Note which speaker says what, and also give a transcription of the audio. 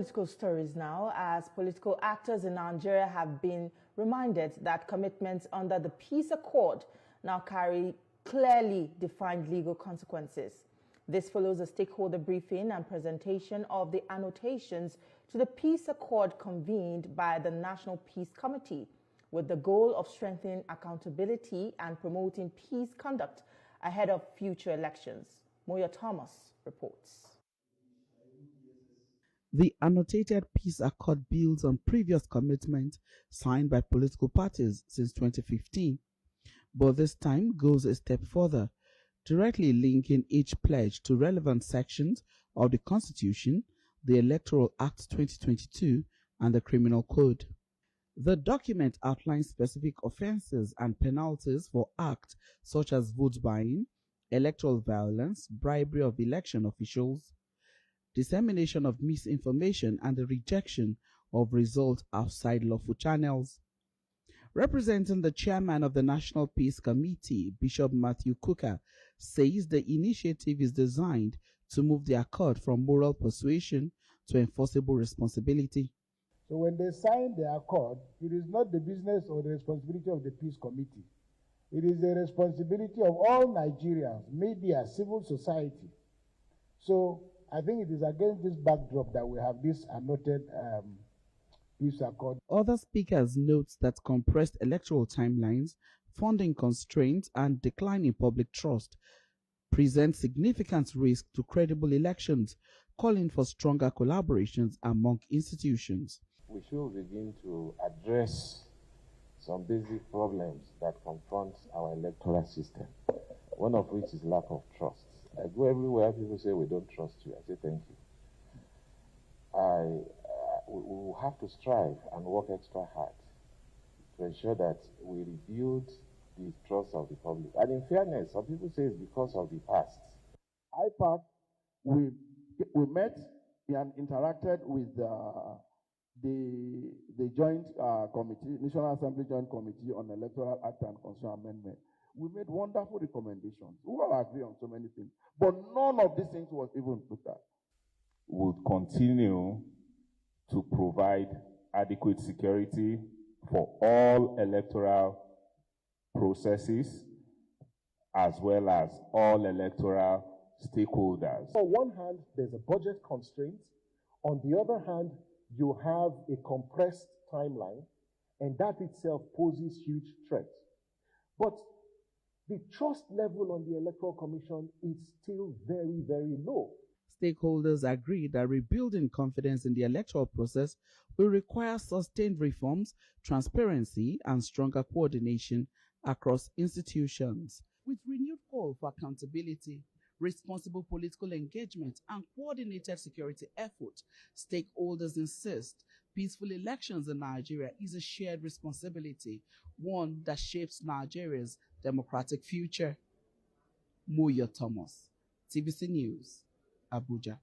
Speaker 1: Political stories now, as political actors in Nigeria have been reminded that commitments under the peace accord now carry clearly defined legal consequences. This follows a stakeholder briefing and presentation of the annotations to the peace accord convened by the National Peace Committee, with the goal of strengthening accountability and promoting peace conduct ahead of future elections. Moya Thomas reports.
Speaker 2: The annotated peace accord builds on previous commitments signed by political parties since 2015, but this time goes a step further, directly linking each pledge to relevant sections of the Constitution, the Electoral Act 2022, and the Criminal Code. The document outlines specific offences and penalties for acts such as vote buying, electoral violence, bribery of election officials, dissemination of misinformation, and the rejection of results outside lawful channels. Representing the chairman of the National Peace Committee, Bishop Matthew Kuka, says the initiative is designed to move the accord from moral persuasion to enforceable responsibility.
Speaker 3: So when they sign the accord, it is not the business or the responsibility of the Peace Committee. It is the responsibility of all Nigerians, media, civil society. So I think it is against this backdrop that we have this annotated peace accord.
Speaker 2: Other speakers note that compressed electoral timelines, funding constraints, and decline in public trust present significant risk to credible elections, calling for stronger collaborations among institutions.
Speaker 4: We should begin to address some basic problems that confront our electoral system, one of which is lack of trust. I go everywhere, people say we don't trust you. I say thank you. We will have to strive and work extra hard to ensure that we rebuild the trust of the public. And in fairness, some people say it's because of the past.
Speaker 3: IPAC, we met and interacted with the joint committee, National Assembly Joint Committee on Electoral Act and Constitutional Amendment. We made wonderful recommendations. We all agree on so many things, but none of these things was even looked at.
Speaker 5: We'll continue to provide adequate security for all electoral processes as well as all electoral stakeholders.
Speaker 6: On one hand, there's a budget constraint. On the other hand, you have a compressed timeline, and that itself poses huge threats. But the trust level on the Electoral Commission is still very, very low.
Speaker 2: Stakeholders agree that rebuilding confidence in the electoral process will require sustained reforms, transparency, and stronger coordination across institutions. With renewed call for accountability, responsible political engagement, and coordinated security efforts, stakeholders insist peaceful elections in Nigeria is a shared responsibility, one that shapes Nigeria's democratic future. Moya Thomas, TVC News, Abuja.